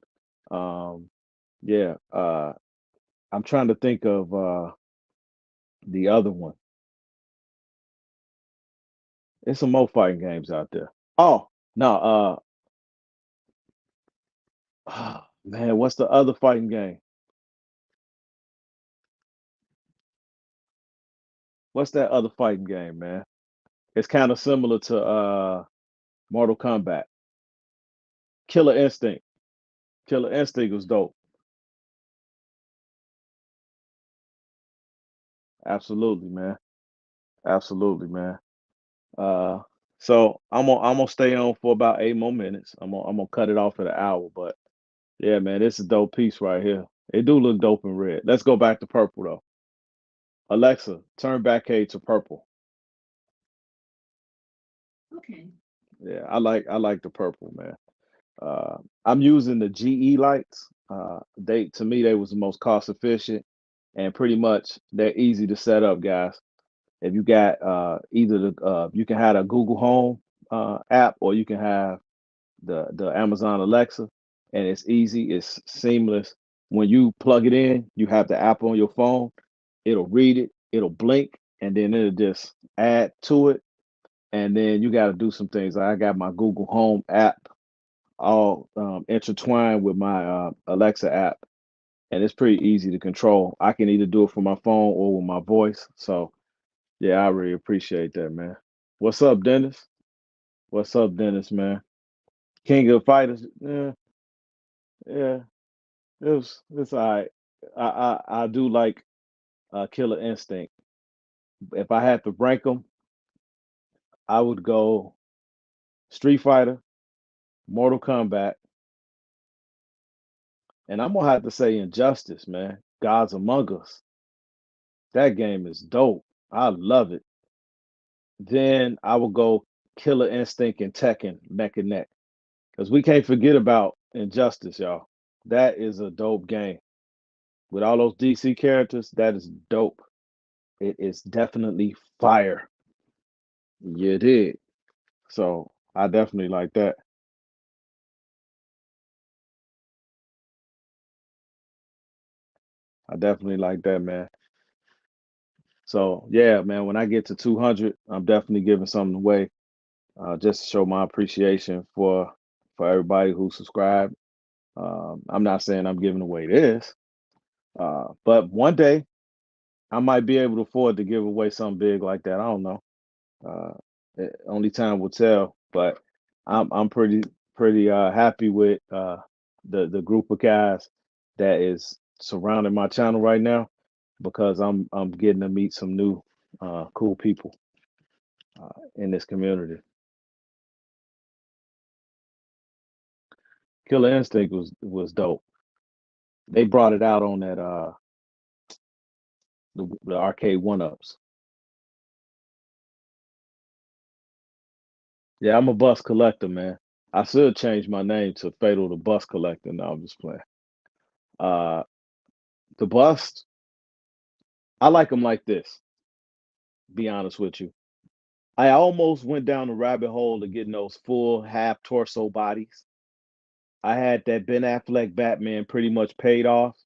Um yeah, I'm trying to think of the other one. There's some more fighting games out there. Oh, no, man, what's the other fighting game? What's that other fighting game, man? It's kind of similar to Mortal Kombat. Killer Instinct. Killer Instinct was dope. Absolutely, man. Absolutely, man. Uh, so I'm gonna stay on for about 8 more minutes. I'm gonna cut it off at an hour, but yeah, man, this is a dope piece right here. It do look dope in red. Let's go back to purple though. Alexa, turn Batcave to purple. Okay. Yeah, I like the purple, man. I'm using the GE lights. They to me they was the most cost efficient and pretty much they're easy to set up, guys. If you got either you can have a Google Home app or you can have the Amazon Alexa, and it's easy, it's seamless. When you plug it in, you have the app on your phone. It'll read it, it'll blink, and then it'll just add to it. And then you got to do some things. I got my Google Home app all intertwined with my Alexa app, and it's pretty easy to control. I can either do it from my phone or with my voice. So yeah, I really appreciate that, man. What's up, Dennis? What's up, Dennis, man? King of Fighters. Yeah, yeah. It's all right. I do like Killer Instinct. If I had to rank them, I would go Street Fighter, Mortal Kombat, and I'm gonna have to say Injustice, man. Gods Among Us. That game is dope. I love it. Then I will go Killer Instinct and Tekken neck and neck. Because we can't forget about Injustice, y'all. That is a dope game. With all those DC characters, that is dope. It is definitely fire. You did. So I definitely like that. I definitely like that, man. So yeah, man, when I get to 200, I'm definitely giving something away, just to show my appreciation for everybody who subscribed. I'm not saying I'm giving away this, but one day I might be able to afford to give away something big like that. I don't know. Uh, only time will tell, but I'm pretty pretty happy with the group of guys that is surrounding my channel right now because I'm getting to meet some new cool people in this community. Killer Instinct was dope. They brought it out on that the arcade one ups. Yeah, I'm a bus collector, man. I should change my name to Fatal the Bus Collector. No, I'm just playing. Uh, the bust, I like them like this. Be honest with you. I almost went down the rabbit hole to getting those full half torso bodies. I had that Ben Affleck Batman pretty much paid off.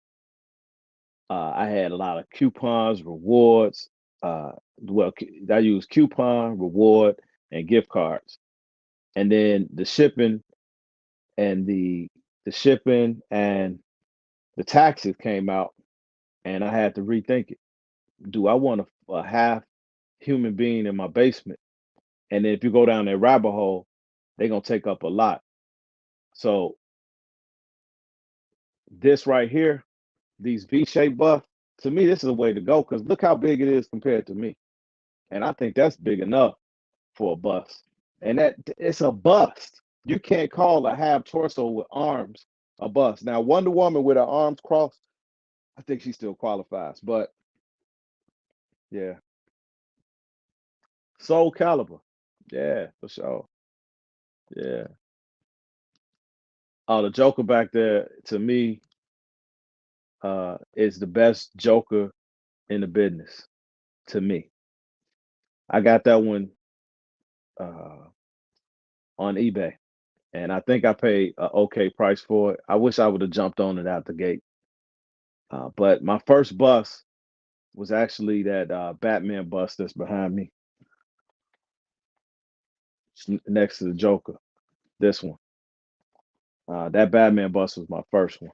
I had a lot of coupons, rewards. I used coupon, reward, and gift cards. And then and the shipping and the taxes came out, and I had to rethink it. Do I want a half human being in my basement? And then if you go down that rabbit hole, they're gonna take up a lot. So this right here, these V-shaped buffs, to me, this is a way to go because look how big it is compared to me. And I think that's big enough for a bust. And that it's a bust. You can't call a half torso with arms a bust. Now, Wonder Woman with her arms crossed, I think she still qualifies. But yeah, Soul Calibur. Yeah, for sure. Yeah. Oh, the Joker back there to me is the best Joker in the business to me. I got that one uh, on eBay, and I think I paid an okay price for it. I wish I would have jumped on it out the gate. But my first bus was actually that Batman bus that's behind me, next to the Joker. This one. That Batman bus was my first one.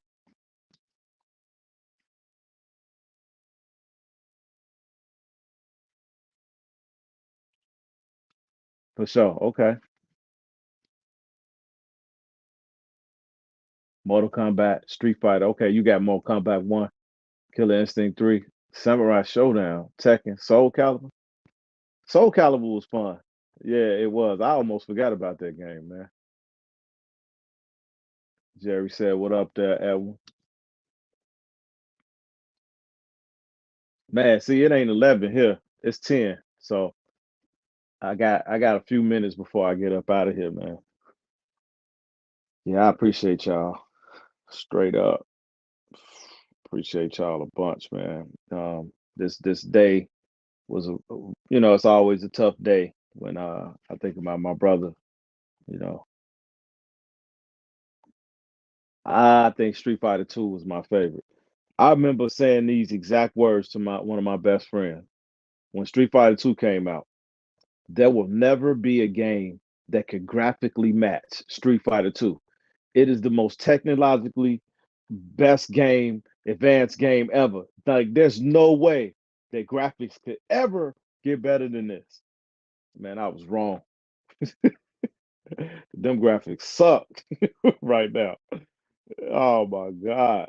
For sure. Okay. Mortal Kombat, Street Fighter. Okay, you got Mortal Kombat 1, Killer Instinct 3, Samurai Showdown, Tekken, Soul Calibur. Soul Calibur was fun. Yeah, it was. I almost forgot about that game, man. Jerry said, "What up there, Edwin?" Man, see, it ain't 11 here. It's 10. So I got a few minutes before I get up out of here, man. Yeah, I appreciate y'all. Straight up. Appreciate y'all a bunch, man. This day was it's always a tough day when I think about my brother, you know. I think Street Fighter 2 was my favorite. I remember saying these exact words to my one of my best friends when Street Fighter 2 came out. There will never be a game that could graphically match Street Fighter 2. It is the most technologically best game, advanced game ever. Like there's no way that graphics could ever get better than this. Man, I was wrong. Them graphics suck right now. Oh my God.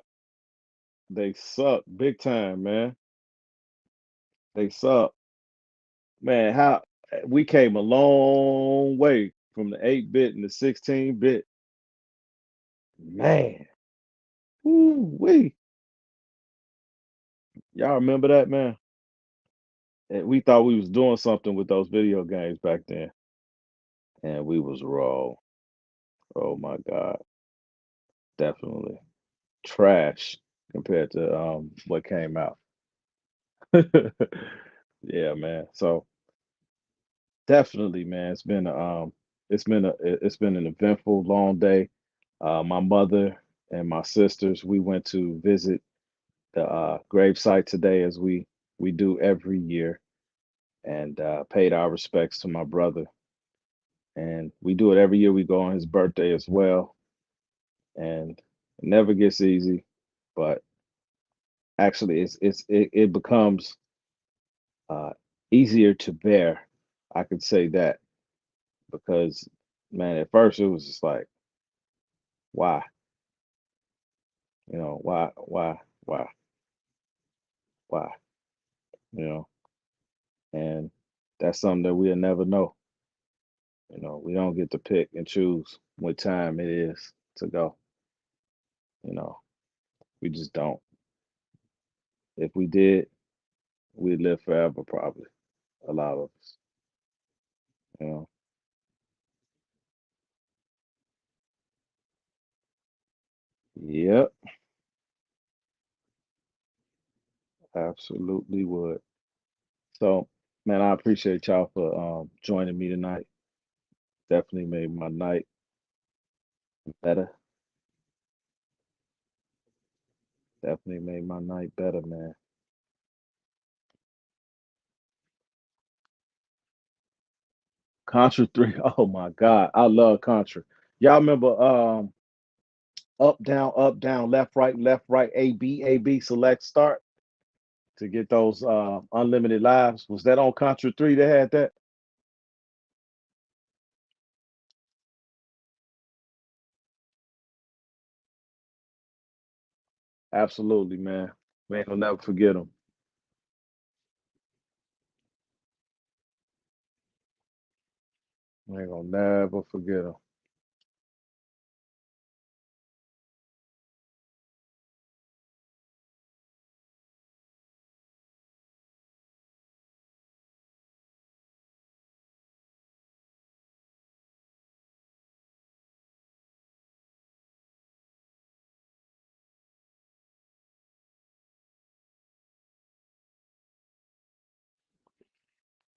They suck big time, man. They suck. Man, how we came a long way from the 8-bit and the 16-bit. Man. Woo wee. Y'all remember that, man? And we thought we was doing something with those video games back then. And we was wrong. Oh my God. Definitely. Trash compared to what came out. Yeah, man. So definitely, man. It's been an eventful long day. My mother and my sisters, we went to visit the gravesite today as we do every year and paid our respects to my brother. And we do it every year. We go on his birthday as well. And it never gets easy, but actually it becomes uh, easier to bear. I could say that because man, at first it was just like Why? You know, why? You know, and that's something that we'll never know. You know, we don't get to pick and choose what time it is to go. You know, we just don't. If we did, we'd live forever, probably. A lot of us. You know. Yep, absolutely would. So, man, I appreciate y'all for joining me tonight. Definitely made my night better. Definitely made my night better, man. Contra 3. Oh my God. I love Contra. Y'all remember up, down, left, right, A, B, select, start to get those unlimited lives? Was that on Contra 3 that had that? Absolutely, man. We ain't gonna never forget them. We ain't gonna never forget them.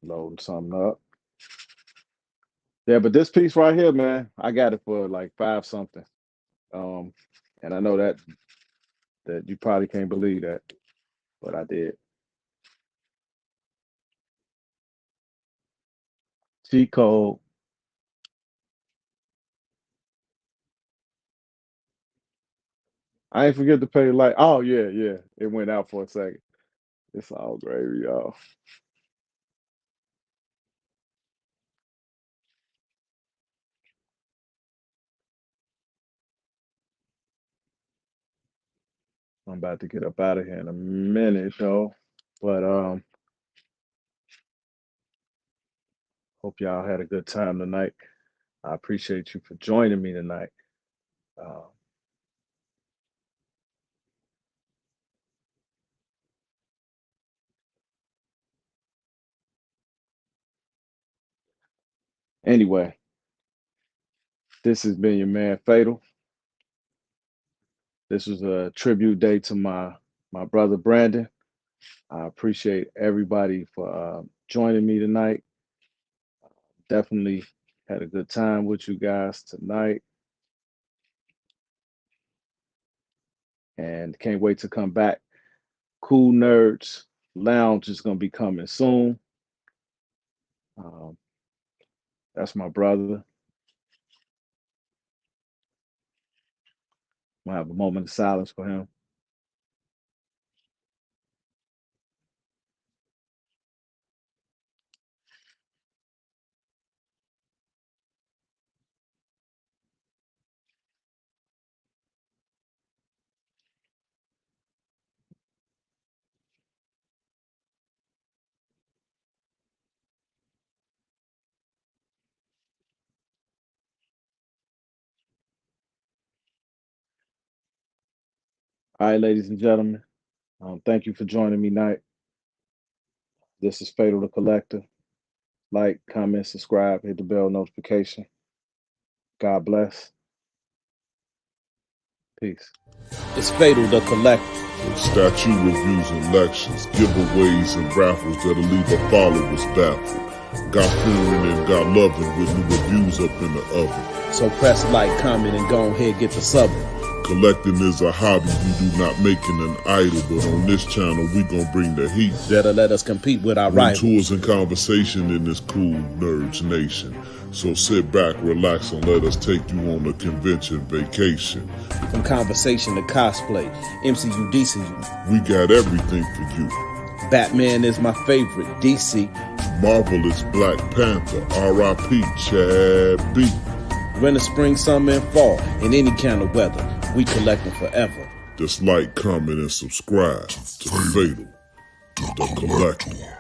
Loading something up. Yeah, but this piece right here, man, I got it for like five something. Um, and I know that you probably can't believe that, but I did. Cheat code. I ain't forget to pay like. Oh yeah, yeah. It went out for a second. It's all gravy, y'all. I'm about to get up out of here in a minute, though. But hope y'all had a good time tonight. I appreciate you for joining me tonight. Uh, anyway, this has been your man Fatal. This was a tribute day to my brother Brandon. I appreciate everybody for joining me tonight. Definitely had a good time with you guys tonight, and can't wait to come back. Cool Nerds Lounge is gonna be coming soon. Um, that's my brother. We'll have a moment of silence for him. All right, ladies and gentlemen, thank you for joining me tonight. This is Fatal the Collector. Like, comment, subscribe, hit the bell notification. God bless. Peace. It's Fatal the Collector. Statue reviews and lectures, giveaways and raffles that'll leave the followers baffled. Got fearing and got loving with new reviews up in the oven. So press like, comment, and go ahead get the subbing. Collecting is a hobby, we do not making an idol, but on this channel we gon' bring the heat. Better let us compete with our Bring rivals. tours and conversation in this cool Nerds Nation. So sit back, relax, and let us take you on a convention vacation. From conversation to cosplay, MCU, DCU. We got everything for you. Batman is my favorite. DC. Marvelous Black Panther, R.I.P. Chad B. Winter, spring, summer, and fall. In any kind of weather, we collecting forever. Just like, comment, and subscribe to Fatal, the Collector.